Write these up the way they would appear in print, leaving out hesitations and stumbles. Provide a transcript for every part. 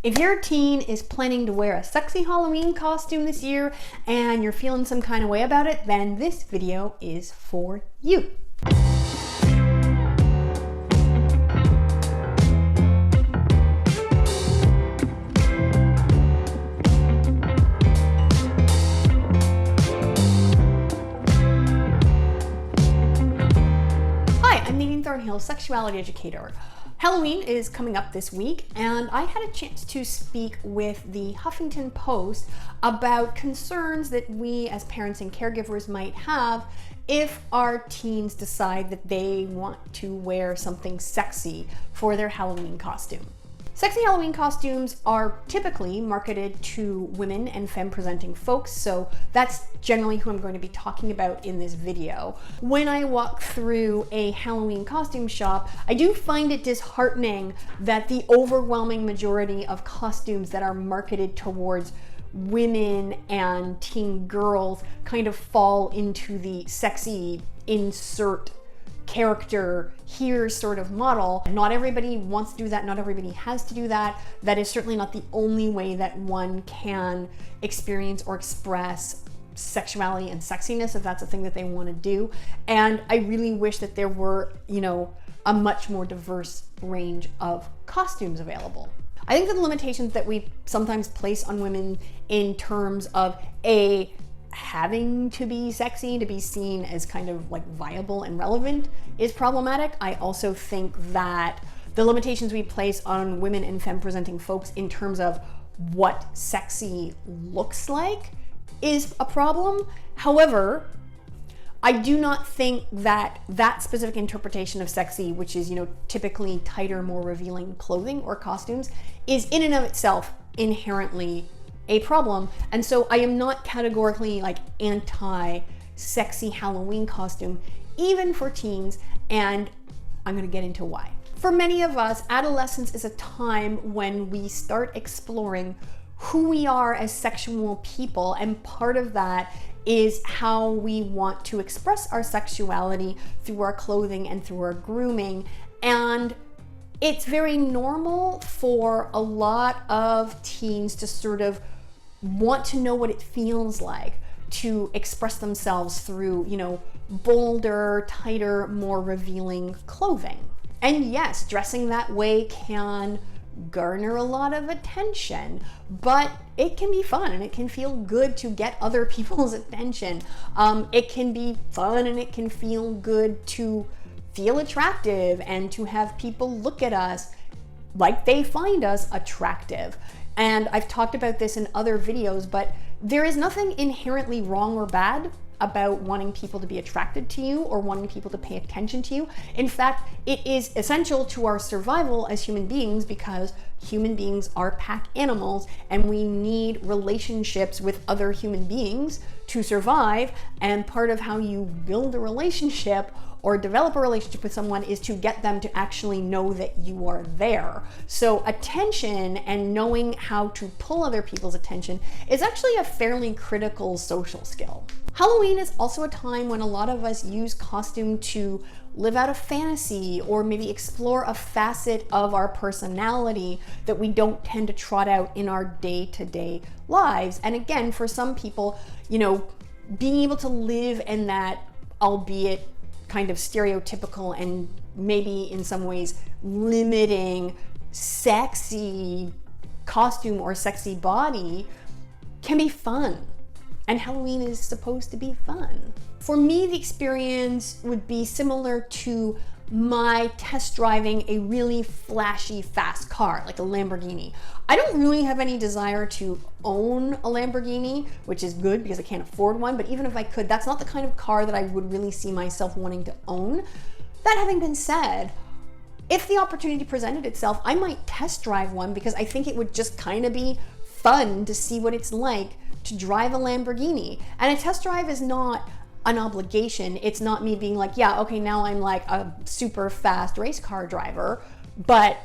If your teen is planning to wear a sexy Halloween costume this year and you're feeling some kind of way about it, then this video is for you. Hi, I'm Nadine Thornhill, sexuality educator. Halloween is coming up this week, and I had a chance to speak with the Huffington Post about concerns that we as parents and caregivers might have if our teens decide that they want to wear something sexy for their Halloween costume. Sexy Halloween costumes are typically marketed to women and femme-presenting folks, so that's generally who I'm going to be talking about in this video. When I walk through a Halloween costume shop, I do find it disheartening that the overwhelming majority of costumes that are marketed towards women and teen girls kind of fall into the sexy insert character here sort of model. Not everybody wants to do that, not everybody has to do that. That is certainly not the only way that one can experience or express sexuality and sexiness if that's a thing that they want to do. And I really wish that there were, a much more diverse range of costumes available. I think that the limitations that we sometimes place on women in terms of having to be sexy to be seen as kind of like viable and relevant is problematic. I also think that the limitations we place on women and femme-presenting folks in terms of what sexy looks like is a problem. However, I do not think that that specific interpretation of sexy, which is, typically tighter, more revealing clothing or costumes, is in and of itself inherently a problem. And so I am not categorically anti-sexy Halloween costume, even for teens, and I'm gonna get into why. For many of us, adolescence is a time when we start exploring who we are as sexual people, and part of that is how we want to express our sexuality through our clothing and through our grooming. And it's very normal for a lot of teens to sort of want to know what it feels like to express themselves through, bolder, tighter, more revealing clothing. And yes, dressing that way can garner a lot of attention, but it can be fun and it can feel good to get other people's attention. It can be fun and it can feel good to feel attractive and to have people look at us like they find us attractive. And I've talked about this in other videos, but there is nothing inherently wrong or bad about wanting people to be attracted to you or wanting people to pay attention to you. In fact, it is essential to our survival as human beings because human beings are pack animals and we need relationships with other human beings to survive. And part of how you build a relationship or develop a relationship with someone is to get them to actually know that you are there. So attention and knowing how to pull other people's attention is actually a fairly critical social skill. Halloween is also a time when a lot of us use costume to live out a fantasy or maybe explore a facet of our personality that we don't tend to trot out in our day-to-day lives. And again, for some people, being able to live in that, albeit kind of stereotypical and maybe in some ways limiting sexy costume or sexy body can be fun. And Halloween is supposed to be fun. For me, the experience would be similar to my test driving a really flashy, fast car, like a Lamborghini. I don't really have any desire to own a Lamborghini, which is good because I can't afford one, but even if I could, that's not the kind of car that I would really see myself wanting to own. That having been said, if the opportunity presented itself, I might test drive one because I think it would just kind of be fun to see what it's like to drive a Lamborghini. And a test drive is not an obligation. It's not me being like, yeah, okay, now I'm like a super fast race car driver, but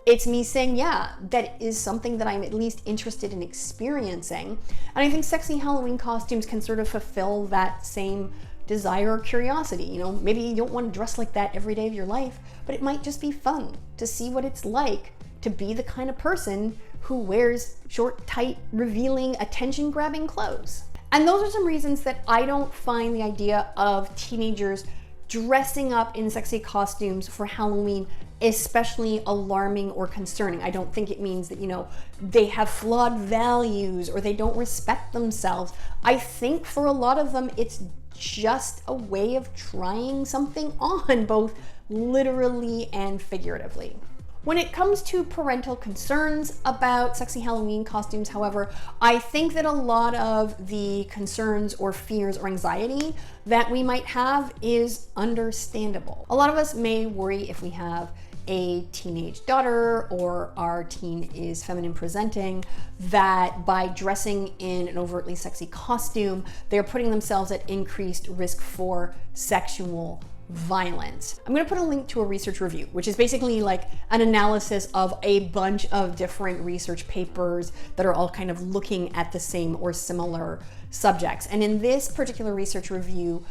it's me saying, yeah, that is something that I'm at least interested in experiencing. And I think sexy Halloween costumes can sort of fulfill that same desire or curiosity. Maybe you don't want to dress like that every day of your life, but it might just be fun to see what it's like to be the kind of person who wears short, tight, revealing, attention-grabbing clothes. And those are some reasons that I don't find the idea of teenagers dressing up in sexy costumes for Halloween especially alarming or concerning. I don't think it means that, they have flawed values or they don't respect themselves. I think for a lot of them, it's just a way of trying something on, both literally and figuratively. When it comes to parental concerns about sexy Halloween costumes, however, I think that a lot of the concerns or fears or anxiety that we might have is understandable. A lot of us may worry if we have a teenage daughter or our teen is feminine presenting, that by dressing in an overtly sexy costume, they're putting themselves at increased risk for sexual violence. I'm going to put a link to a research review, which is basically like an analysis of a bunch of different research papers that are all kind of looking at the same or similar subjects. And in this particular research review,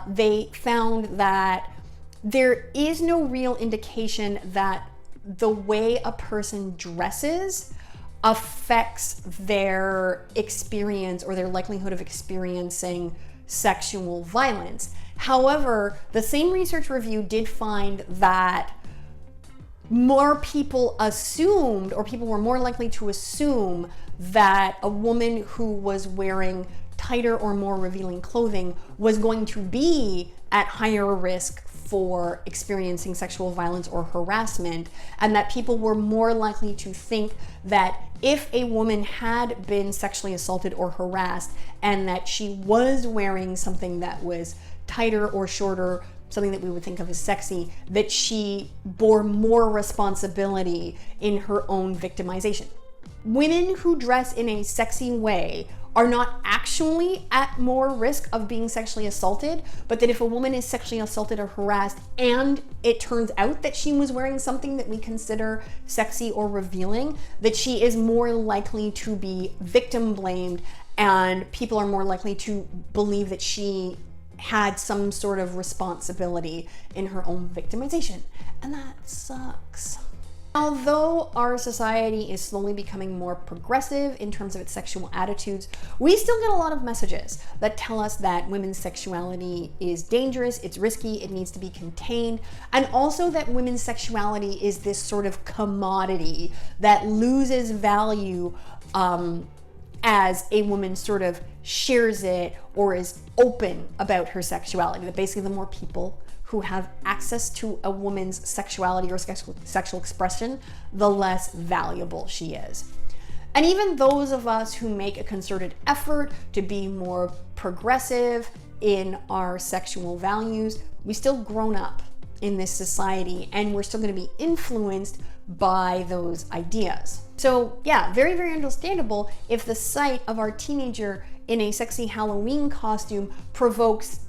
they found that there is no real indication that the way a person dresses affects their experience or their likelihood of experiencing sexual violence. However, the same research review did find that more people assumed, or people were more likely to assume, that a woman who was wearing tighter or more revealing clothing was going to be at higher risk for experiencing sexual violence or harassment, and that people were more likely to think that if a woman had been sexually assaulted or harassed and that she was wearing something that was tighter or shorter, something that we would think of as sexy, that she bore more responsibility in her own victimization. Women who dress in a sexy way are not actually at more risk of being sexually assaulted, but that if a woman is sexually assaulted or harassed and it turns out that she was wearing something that we consider sexy or revealing, that she is more likely to be victim blamed, and people are more likely to believe that she had some sort of responsibility in her own victimization. And that sucks. Although our society is slowly becoming more progressive in terms of its sexual attitudes, we still get a lot of messages that tell us that women's sexuality is dangerous, it's risky, it needs to be contained, and also that women's sexuality is this sort of commodity that loses value as a woman sort of shares it or is open about her sexuality. That basically the more people who have access to a woman's sexuality or sexual expression, the less valuable she is. And even those of us who make a concerted effort to be more progressive in our sexual values, we still grown up in this society and we're still going to be influenced by those ideas. So yeah, very, very understandable if the sight of our teenager in a sexy Halloween costume provokes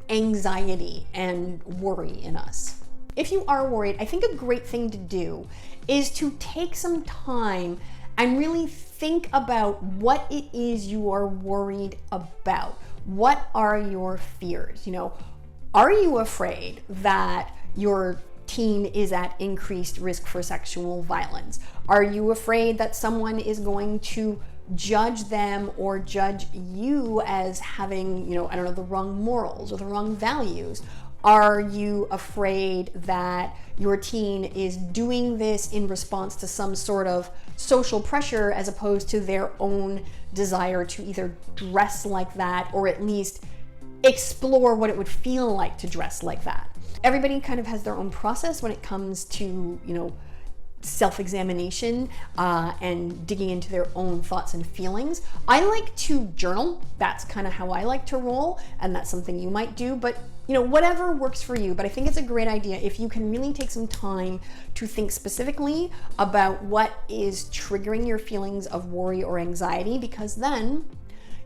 anxiety and worry in us. If you are worried, I think a great thing to do is to take some time and really think about what it is you are worried about. What are your fears? Are you afraid that your teen is at increased risk for sexual violence? Are you afraid that someone is going to judge them or judge you as having, the wrong morals or the wrong values? Are you afraid that your teen is doing this in response to some sort of social pressure as opposed to their own desire to either dress like that or at least explore what it would feel like to dress like that? Everybody kind of has their own process when it comes to, self-examination and digging into their own thoughts and feelings. I like to journal. That's kind of how I like to roll, and that's something you might do, but whatever works for you. But I think it's a great idea if you can really take some time to think specifically about what is triggering your feelings of worry or anxiety, because then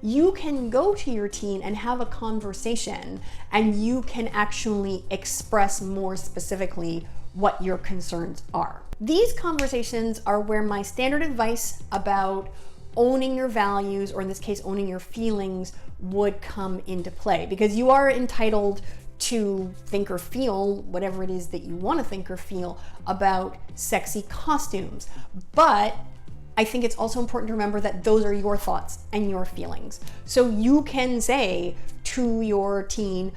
you can go to your teen and have a conversation and you can actually express more specifically what your concerns are. These conversations are where my standard advice about owning your values, or in this case, owning your feelings, would come into play, because you are entitled to think or feel whatever it is that you want to think or feel about sexy costumes. But I think it's also important to remember that those are your thoughts and your feelings. So you can say to your teen,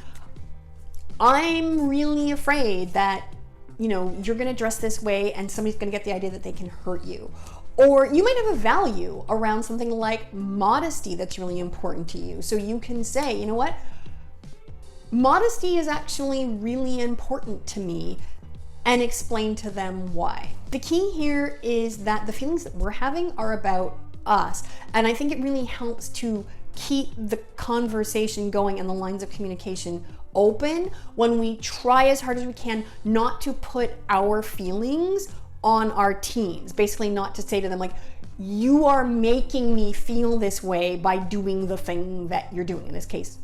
I'm really afraid that, you're gonna dress this way and somebody's gonna get the idea that they can hurt you. Or you might have a value around something like modesty that's really important to you. So you can say, you know what? Modesty is actually really important to me, and explain to them why. The key here is that the feelings that we're having are about us. And I think it really helps to keep the conversation going and the lines of communication open when we try as hard as we can not to put our feelings on our teens. Basically not to say to them like, you are making me feel this way by doing the thing that you're doing. In this case,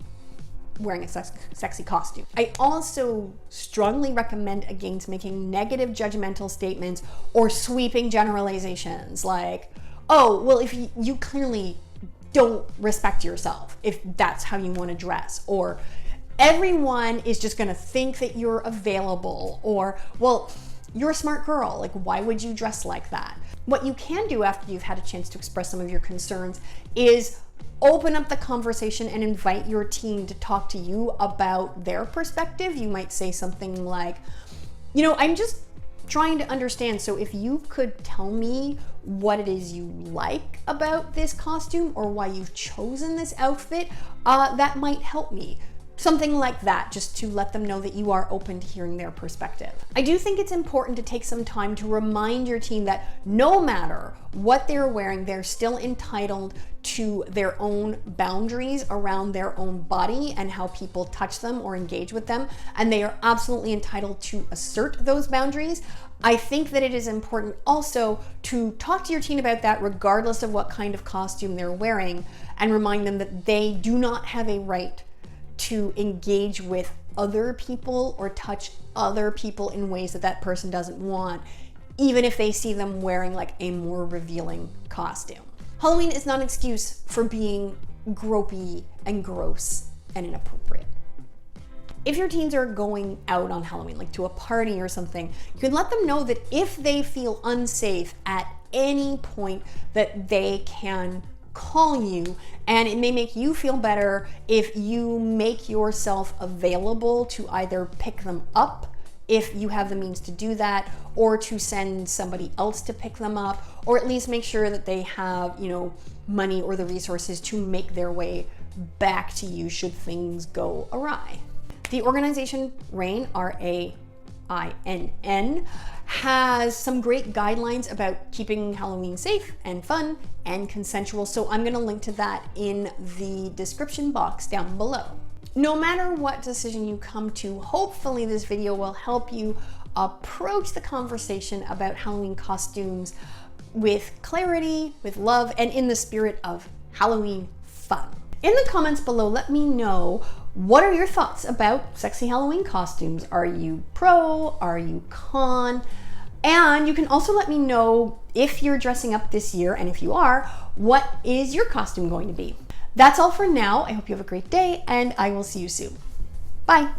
wearing a sexy costume. I also strongly recommend against making negative judgmental statements or sweeping generalizations like, oh, well, if you clearly don't respect yourself if that's how you want to dress, or everyone is just going to think that you're available, or, well, you're a smart girl, like why would you dress like that? What you can do after you've had a chance to express some of your concerns is open up the conversation and invite your teen to talk to you about their perspective. You might say something like, I'm just trying to understand. So if you could tell me what it is you like about this costume or why you've chosen this outfit, that might help me. Something like that, just to let them know that you are open to hearing their perspective. I do think it's important to take some time to remind your teen that no matter what they're wearing, they're still entitled to their own boundaries around their own body and how people touch them or engage with them. And they are absolutely entitled to assert those boundaries. I think that it is important also to talk to your teen about that regardless of what kind of costume they're wearing, and remind them that they do not have a right to engage with other people or touch other people in ways that that person doesn't want, even if they see them wearing like a more revealing costume. Halloween is not an excuse for being gropey and gross and inappropriate. If your teens are going out on Halloween, like to a party or something, you can let them know that if they feel unsafe at any point, that they can call you, and it may make you feel better if you make yourself available to either pick them up if you have the means to do that, or to send somebody else to pick them up, or at least make sure that they have, money or the resources to make their way back to you should things go awry. The organization RAINN, RAINN, has some great guidelines about keeping Halloween safe and fun and consensual, so I'm going to link to that in the description box down below. No matter what decision you come to, hopefully this video will help you approach the conversation about Halloween costumes with clarity, with love, and in the spirit of Halloween fun. In the comments below, let me know, what are your thoughts about sexy Halloween costumes? Are you pro? Are you con? And you can also let me know if you're dressing up this year, and if you are, what is your costume going to be? That's all for now. I hope you have a great day, and I will see you soon. Bye.